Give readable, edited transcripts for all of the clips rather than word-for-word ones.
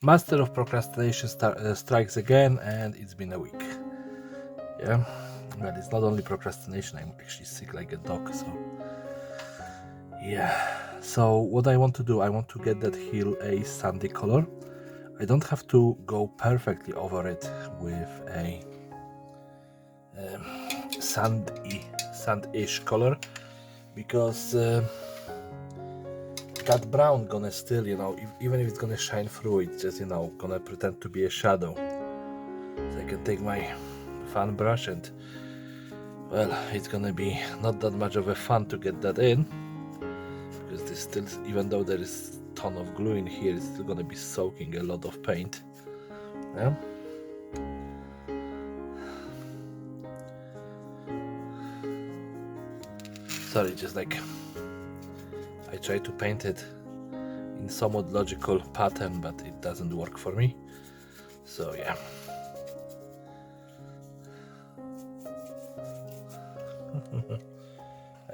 Master of procrastination strikes again, and it's been a week. Yeah, but it's not only procrastination, I'm actually sick like a dog, so yeah. So what I want to do, I want to get that hill a sandy color. I don't have to go perfectly over it with a sand-ish color, because that brown gonna still, even if it's gonna shine through, it's just, gonna pretend to be a shadow. So I can take my fan brush and, well, it's gonna be not that much of a fun to get that in, because this still, even though there is a ton of glue in here, it's still gonna be soaking a lot of paint. Yeah. Sorry, just like I try to paint it in somewhat logical pattern, but it doesn't work for me. So yeah.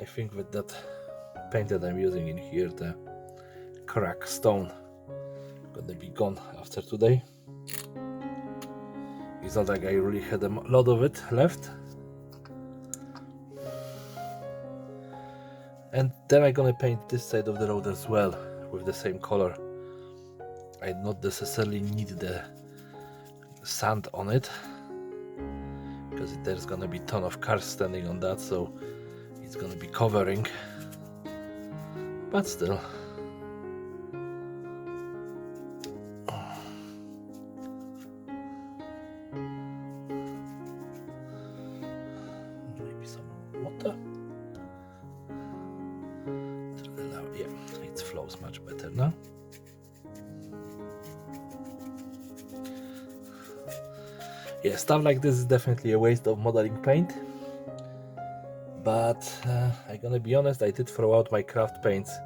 I think with that paint that I'm using in here, the crack stone gonna be gone after today. It's not like I really had a lot of it left. And then I'm gonna paint this side of the road as well with the same color. I not necessarily need the sand on it, because there's gonna be a ton of cars standing on that, so it's gonna be covering, but still. Maybe some water. Yeah, it flows much better now. Yeah, stuff like this is definitely a waste of modeling paint. But I'm gonna be honest, I did throw out my craft paints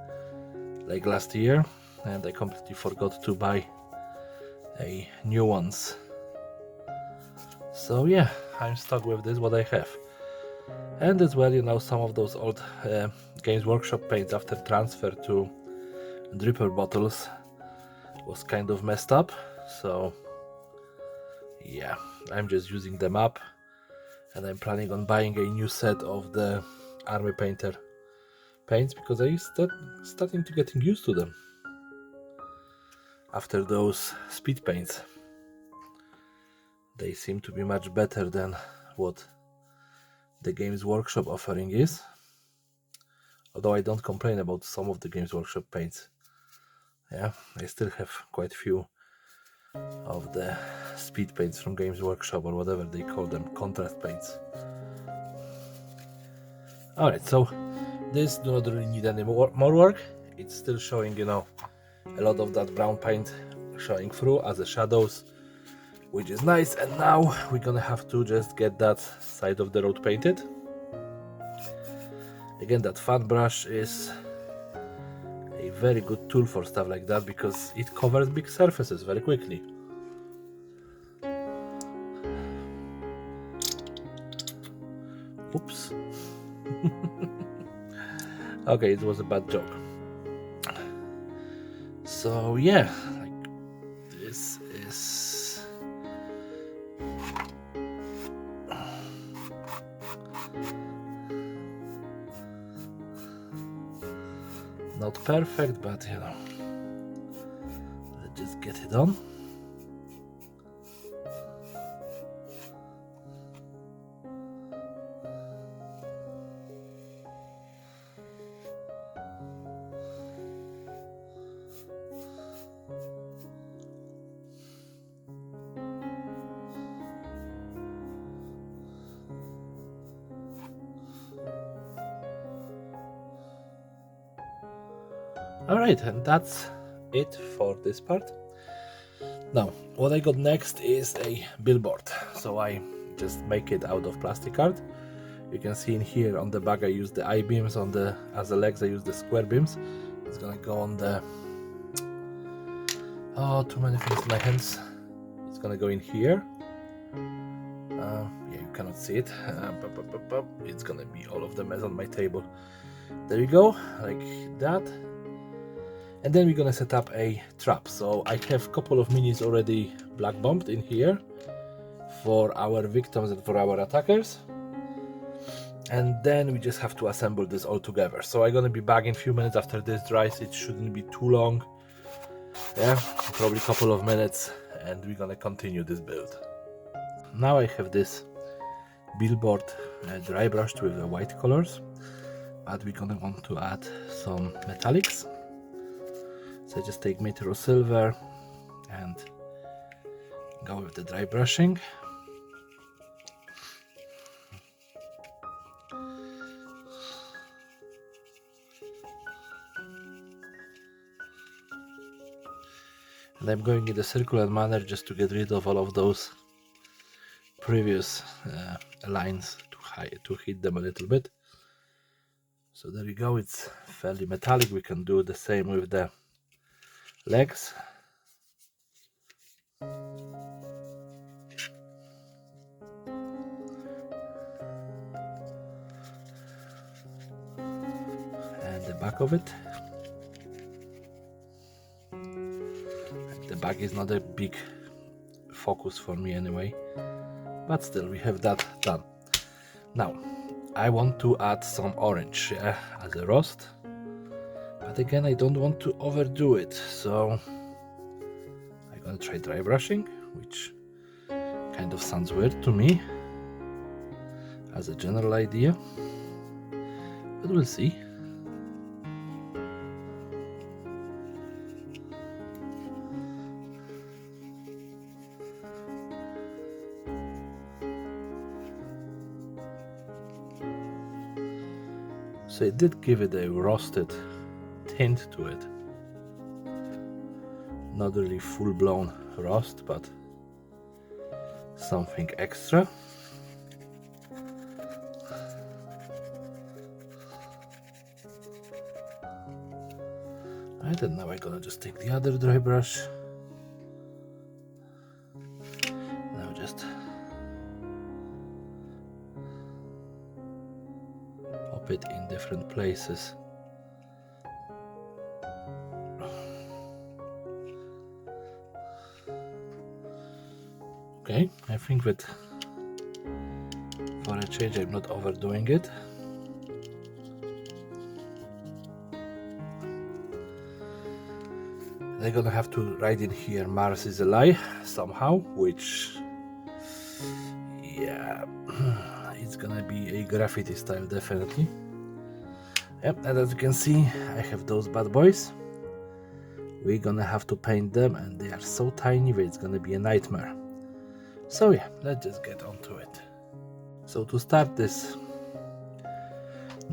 like last year, and I completely forgot to buy new ones. So yeah, I'm stuck with this, what I have. And as well, some of those old Games Workshop paints after transfer to dripper bottles was kind of messed up. So yeah, I'm just using them up, and I'm planning on buying a new set of the Army Painter paints, because I'm starting to getting used to them after those speed paints. They seem to be much better than what the Games Workshop offering is, although I don't complain about some of the Games Workshop paints. Yeah, I still have quite a few of the speed paints from Games Workshop, or whatever they call them, contrast paints. Alright, so this do not really need any more work. It's still showing, a lot of that brown paint showing through as the shadows, which is nice. And now we're gonna have to just get that side of the road painted. Again, that fan brush is a very good tool for stuff like that, because it covers big surfaces very quickly. Oops. Okay, it was a bad joke. So yeah, like this is not perfect, but let's just get it on. Alright, and that's it for this part. Now, what I got next is a billboard. So I just make it out of plastic card. You can see in here on the back I use the I-beams, as the legs I use the square beams. It's gonna go on the... Oh, too many things in my hands. It's gonna go in here. Yeah, you cannot see it. It's gonna be all of them as on my table. There you go, like that. And then we're gonna set up a trap. So I have a couple of minis already black bombed in here for our victims and for our attackers. And then we just have to assemble this all together. So I'm gonna be back in a few minutes after this dries. It shouldn't be too long. Yeah, probably a couple of minutes, and we're gonna continue this build. Now I have this billboard dry brushed with the white colors, but we're gonna want to add some metallics. So I just take Metro Silver and go with the dry brushing. And I'm going in a circular manner just to get rid of all of those previous lines to hit them a little bit. So there you go, it's fairly metallic. We can do the same with the legs. And the back of it. The back is not a big focus for me anyway, but still we have that done. Now I want to add some orange as a roast, but again I don't want to overdo it, so I'm gonna try dry brushing, which kind of sounds weird to me as a general idea, but we'll see. So it did give it a roasted tint to it. Not really full-blown roast, but something extra. Right, and now I'm gonna just take the other dry brush. Now just pop it in different places. Okay, I think that for a change I'm not overdoing it. They're gonna have to write in here Mars is a lie somehow, which, yeah, it's gonna be a graffiti style definitely. Yep, and as you can see I have those bad boys. We're gonna have to paint them, and they are so tiny that it's gonna be a nightmare. So yeah, let's just get onto it. So to start this,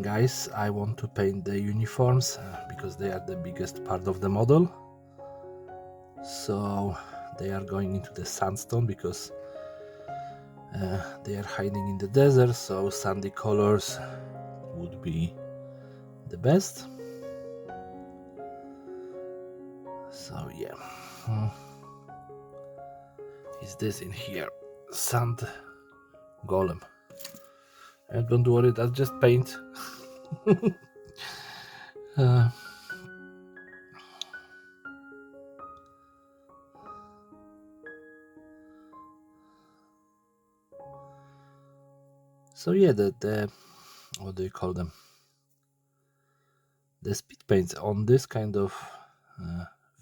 guys, I want to paint the uniforms because they are the biggest part of the model. So they are going into the sandstone because they are hiding in the desert, so sandy colors would be the best. So yeah, is this in here? Sand golem. And don't worry, that's just paint. So yeah, the what do you call them? The speed paints on this kind of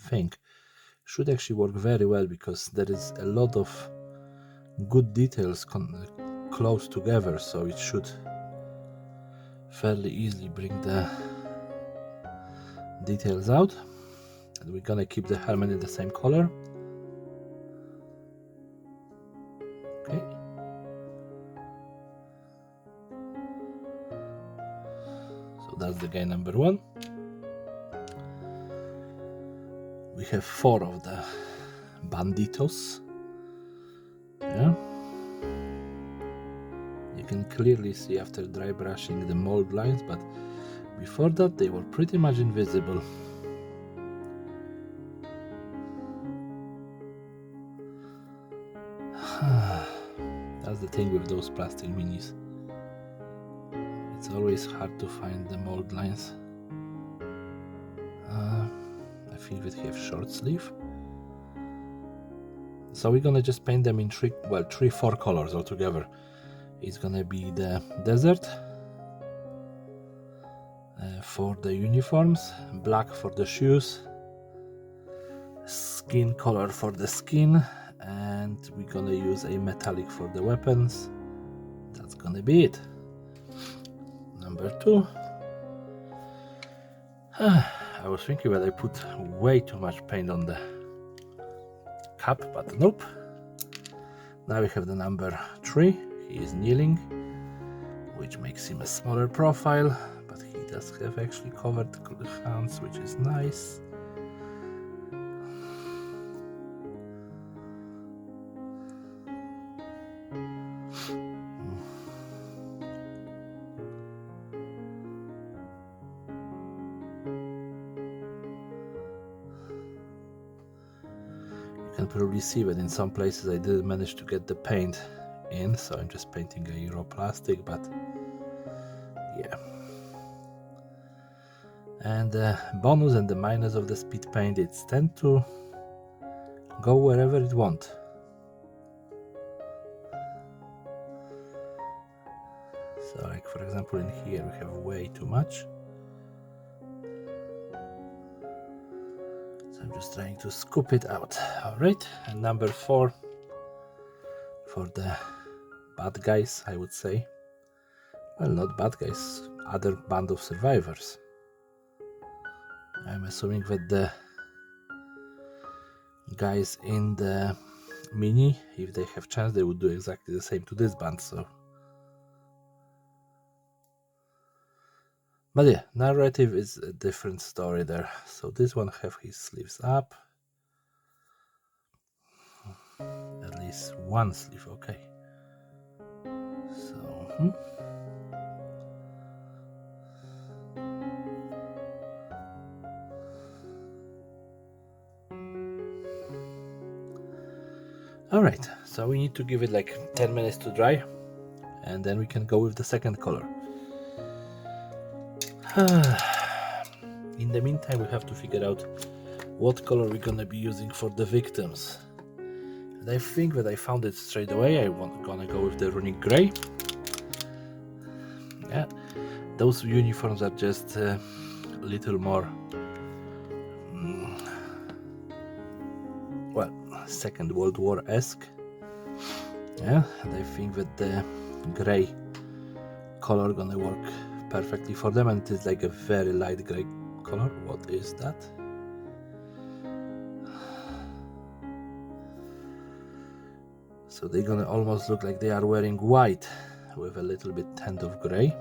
thing should actually work very well because there is a lot of good details close together, so it should fairly easily bring the details out. And we're gonna keep the helmet in the same color. Okay. So that's the guy number one. We have 4 of the banditos. Yeah. You can clearly see after dry brushing the mold lines, but before that they were pretty much invisible. That's the thing with those plastic minis. It's always hard to find the mold lines. think that have short sleeve. So we're gonna just paint them in four colors altogether. It's gonna be the desert for the uniforms, black for the shoes, skin color for the skin, and we're gonna use a metallic for the weapons. That's gonna be it. Number 2. I was thinking that I put way too much paint on the cap, but nope. Now we have the number 3. He is kneeling, which makes him a smaller profile, but he does have actually covered hands, which is nice. You can probably see that in some places I didn't manage to get the paint in, so I'm just painting a Euro plastic, but yeah. And the bonus and the minus of the speed paint, it's tend to go wherever it wants. So like for example in here we have way too much. So I'm just trying to scoop it out. Alright, and number 4 for the bad guys, I would say. Well, not bad guys, other band of survivors. I'm assuming that the guys in the mini, if they have chance, they would do exactly the same to this band, so. But yeah, narrative is a different story there. So this one have his sleeves up. At least one sleeve, okay. So, Alright, so we need to give it like 10 minutes to dry, and then we can go with the second color. In the meantime, we have to figure out what color we're gonna be using for the victims. And I think that I found it straight away. I'm gonna go with the runic gray. Yeah, those uniforms are just a little more well, Second World War-esque. Yeah, and I think that the gray color gonna work perfectly for them, and it is like a very light gray color. What is that? So they're gonna almost look like they are wearing white with a little bit tint of gray,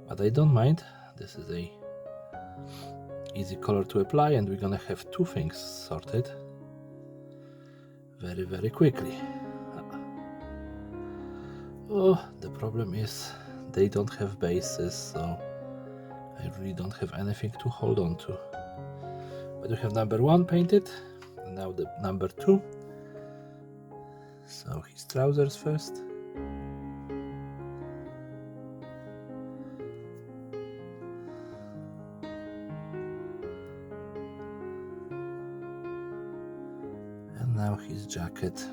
but I don't mind. This is a easy color to apply, and we're gonna have two things sorted very, very quickly. Oh, the problem is they don't have bases, so I really don't have anything to hold on to. But we have number 1 painted, and now the number 2. So his trousers first. And now his jacket.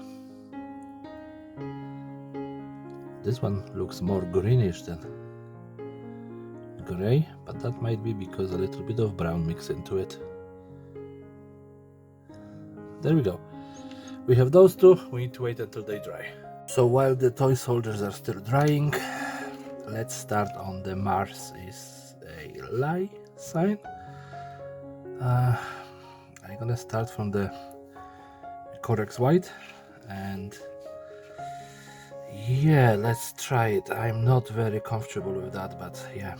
This one looks more greenish than gray, but that might be because a little bit of brown mixed into it. There we go. We have those two. We need to wait until they dry. So while the toy soldiers are still drying, let's start on the Mars is a lie sign. I'm gonna start from the Corex White, and yeah, let's try it. I'm not very comfortable with that, but yeah.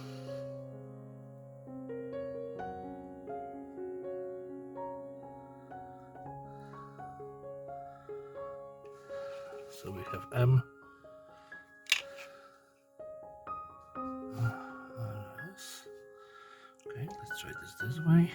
So we have M. Okay, let's try this way.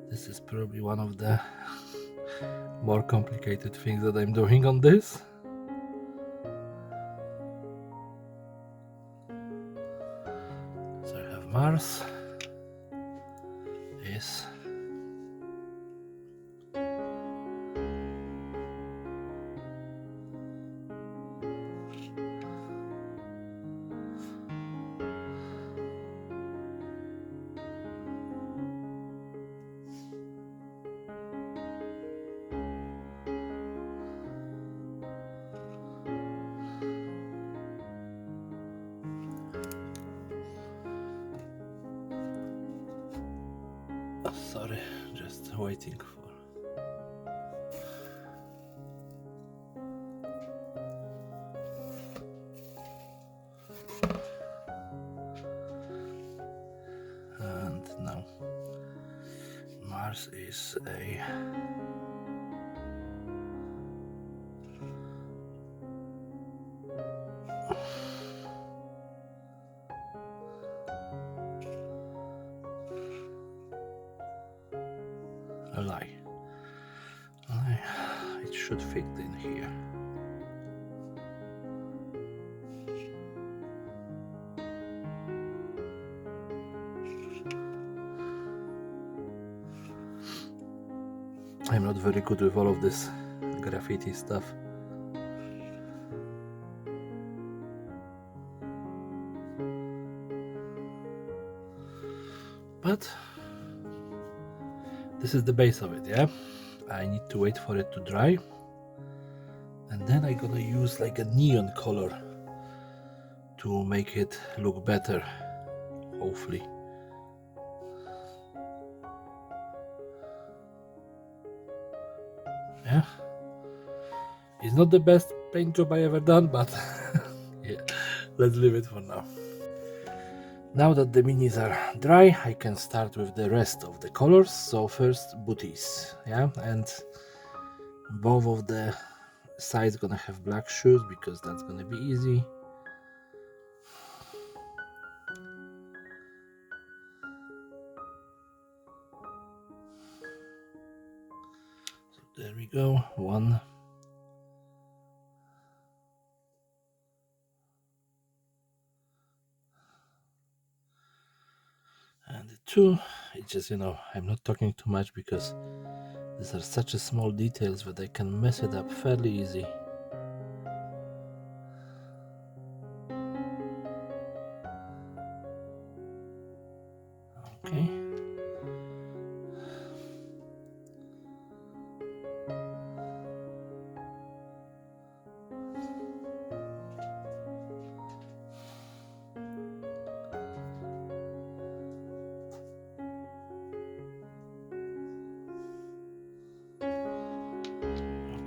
This is probably one of the more complicated things that I'm doing on this. So I have Mars is sorry, just waiting for. And now Mars is a lie. It should fit in here. I'm not very good with all of this graffiti stuff. But this is the base of it, yeah? I need to wait for it to dry. And then I'm gonna use like a neon color to make it look better, hopefully. Yeah, it's not the best paint job I ever done, but yeah, let's leave it for now. Now that the minis are dry, I can start with the rest of the colors. So first booties, yeah, and both of the sides gonna have black shoes because that's gonna be easy. So there we go, one. And the two, it's just, you know, I'm not talking too much because these are such a small details that I can mess it up fairly easy. Okay.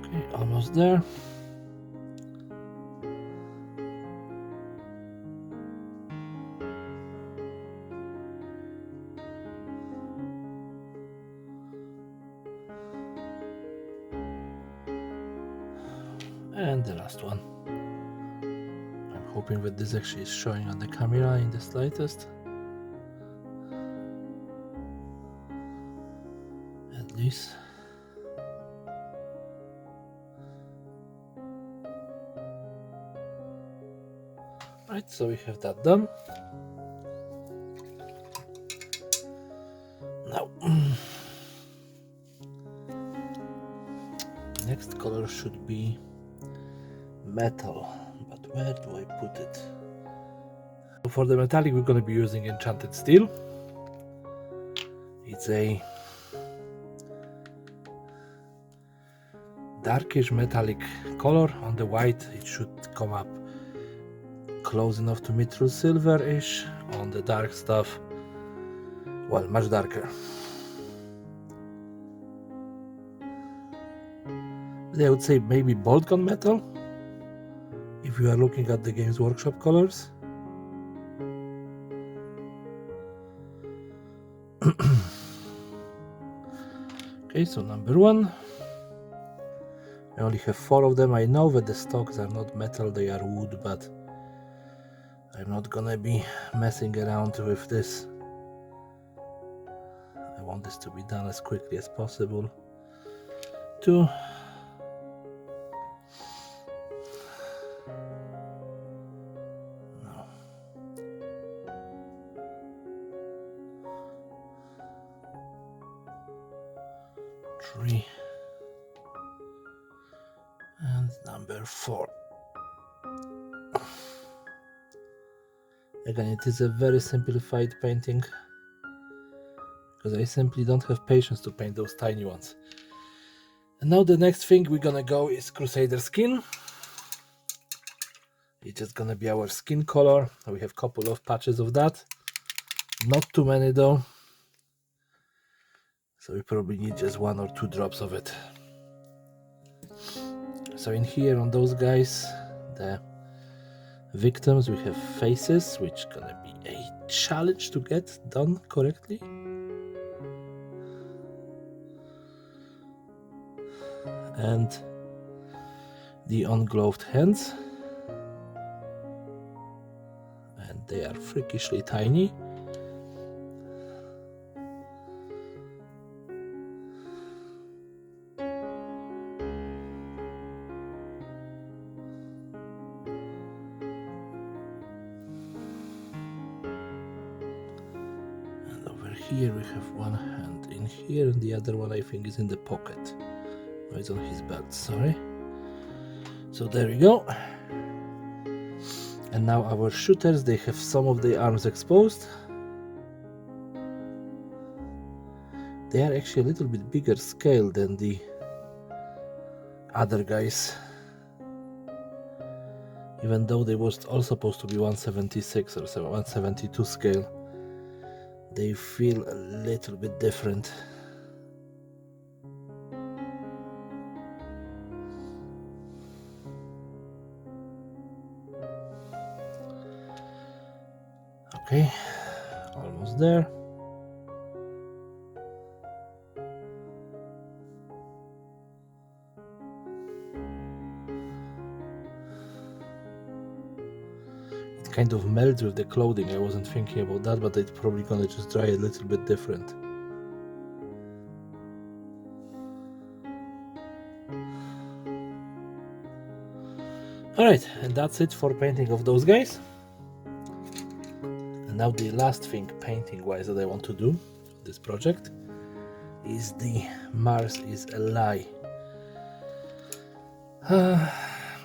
Okay, almost there. And the last one. I'm hoping that this actually is showing on the camera in the slightest. At least. Right, so we have that done. Now, next color should be metal, but where do I put it? For the metallic, we're going to be using enchanted steel. It's a darkish metallic color. On the white, it should come up close enough to meet through silver-ish. On the dark stuff, well, much darker. I would say maybe bolt gunmetal if you are looking at the Games Workshop colors. Okay, so number one. I only have 4 of them. I know that the stocks are not metal, they are wood, but I'm not gonna be messing around with this. I want this to be done as quickly as possible. 2. No. 3. And number 4. Again, it is a very simplified painting because I simply don't have patience to paint those tiny ones. And now the next thing we're gonna go is Crusader skin. It's just gonna be our skin color. We have a couple of patches of that, not too many though, so we probably need just 1 or 2 drops of it. So in here on those guys, the victims, we have faces, which gonna be a challenge to get done correctly. And the ungloved hands, and they are freakishly tiny. And over here we have one hand in here, and the other one I think is in the pocket. Oh, it's on his belt, sorry. So there we go. And now our shooters, they have some of their arms exposed. They are actually a little bit bigger scale than the other guys, even though they was all supposed to be 176 or 172 scale. They feel a little bit different. Okay, almost there. It kind of melts with the clothing. I wasn't thinking about that, but it's probably gonna just dry a little bit different. Alright, and that's it for painting of those guys. And now the last thing painting wise that I want to do this project is the Mars is a Lie.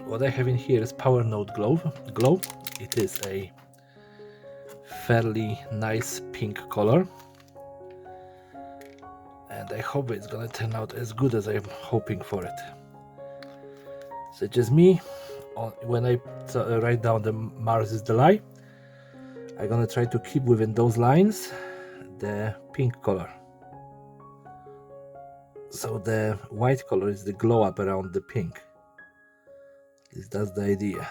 What I have in here is Power Node Glow. It is a fairly nice pink color, and I hope it's gonna turn out as good as I'm hoping for it. So just me, when I write down the Mars is the Lie, I'm gonna try to keep within those lines the pink color. So the white color is the glow up around the pink. At least that's the idea.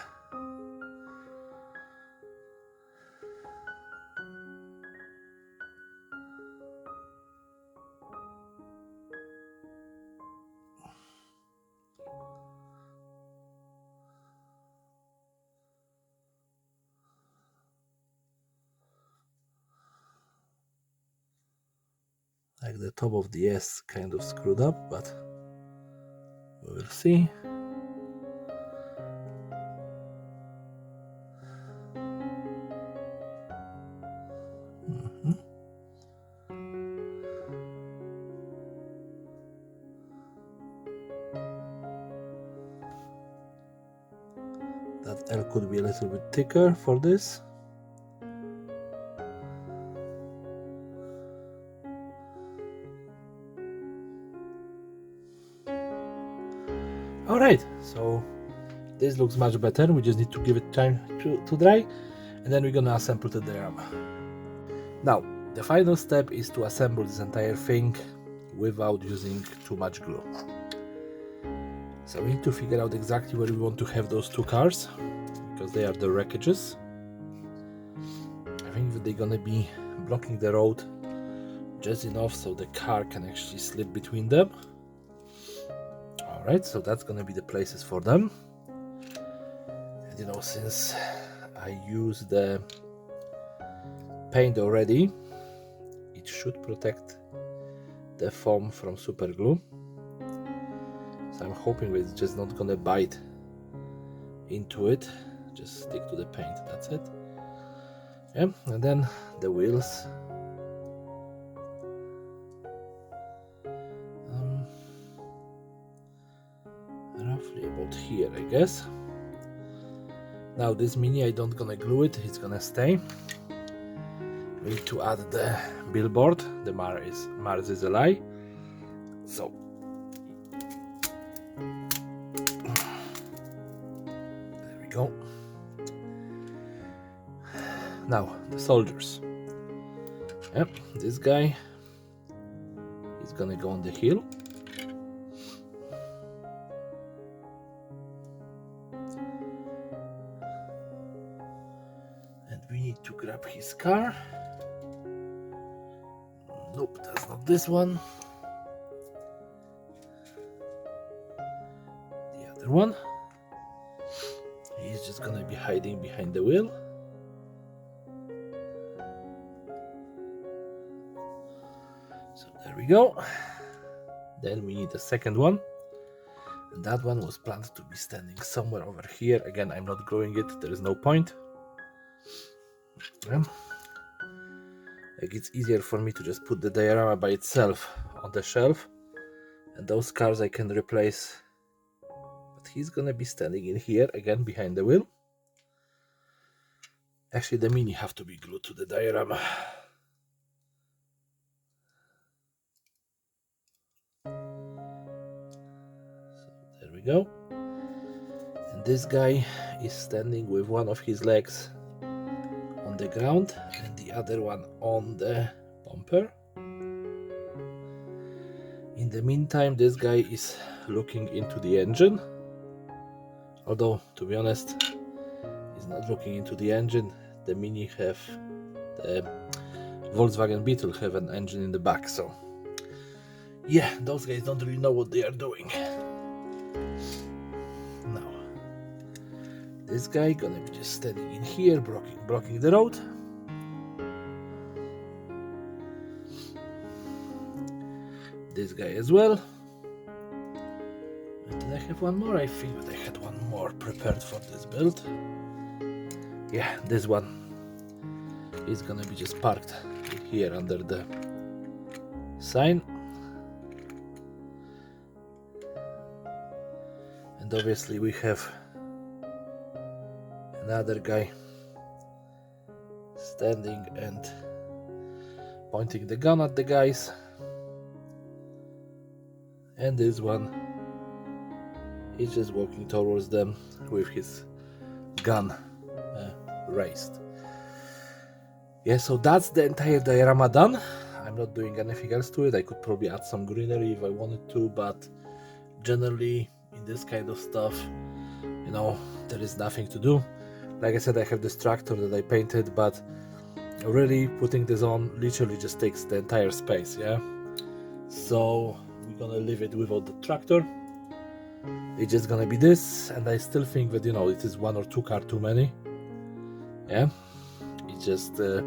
Like the top of the S kind of screwed up, but we will see. That L could be a little bit thicker for this. Alright, so this looks much better. We just need to give it time to dry, and then we're gonna assemble the diorama. Now, the final step is to assemble this entire thing without using too much glue. So we need to figure out exactly where we want to have those 2 cars, because they are the wreckages. I think that they're gonna be blocking the road just enough so the car can actually slip between them. Alright, so that's gonna be the places for them. And you know, since I use the paint already, it should protect the foam from super glue. So I'm hoping it's just not gonna bite into it, just stick to the paint, that's it. Yeah, and then the wheels. Roughly about here, I guess. Now this mini, I don't gonna glue it, it's gonna stay. We need to add the billboard, the Mars is a lie. So there we go. Now the soldiers. Yep, this guy is gonna go on the hill. And we need to grab his car. Nope, that's not this one. The other one. He's just gonna be hiding behind the wheel. So there we go. Then we need a second one. And that one was planned to be standing somewhere over here. Again, I'm not gluing it, there is no point. Yeah. Like it's easier for me to just put the diorama by itself on the shelf, and those cars I can replace. But he's gonna be standing in here again behind the wheel. Actually, the mini have to be glued to the diorama. So there we go. And this guy is standing with one of his legs on the ground and the other one on the bumper. In the meantime, this guy is looking into the engine, although to be honest he's not looking into the engine. The Mini have, the Volkswagen Beetle have an engine in the back, so yeah, those guys don't really know what they are doing. Now this guy gonna be just standing in here blocking the road. This guy as well. And did I have one more? I think that I had one more prepared for this build. Yeah, this one is gonna be just parked here under the sign. And obviously we have another guy standing and pointing the gun at the guys. And this one is just walking towards them with his gun raised. Yeah, so that's the entire diorama done. I'm not doing anything else to it. I could probably add some greenery if I wanted to, but generally in this kind of stuff, you know, there is nothing to do. Like I said, I have this tractor that I painted, but really putting this on literally just takes the entire space, yeah? So we're gonna leave it without the tractor. It's just gonna be this, and I still think that, you know, it is one or two cars too many. Yeah, it's just a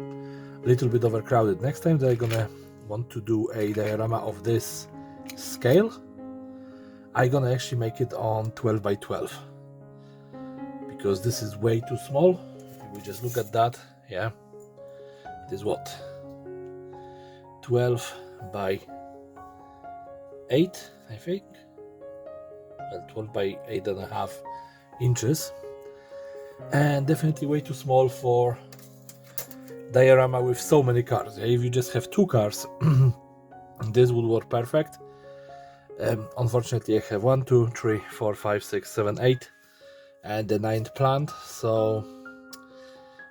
little bit overcrowded. Next time they're gonna want to do a diorama of this scale, I'm gonna actually make it on 12 by 12 because this is way too small. If we just look at that, yeah, it is what, 12 by 8, I think. Well, 12 by 8.5 inches, and definitely way too small for diorama with so many cars. If you just have two cars, this would work perfect. Unfortunately, I have 1, 2, 3, 4, 5, 6, 7, 8, and the 9th planned. So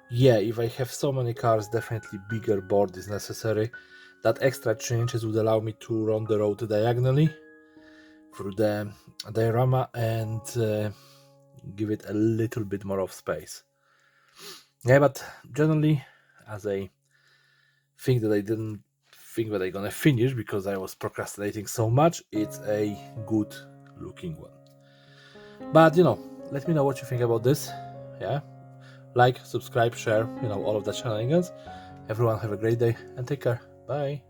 yeah, if I have so many cars, definitely bigger board is necessary. That extra 3 inches would allow me to run the road diagonally through the diorama and give it a little bit more of space. Yeah, but generally, as I think that I didn't think that I'm gonna finish because I was procrastinating so much, it's a good looking one. But you know, let me know what you think about this. Yeah, like, subscribe, share, you know, all of that shenanigans. Everyone have a great day and take care. Bye.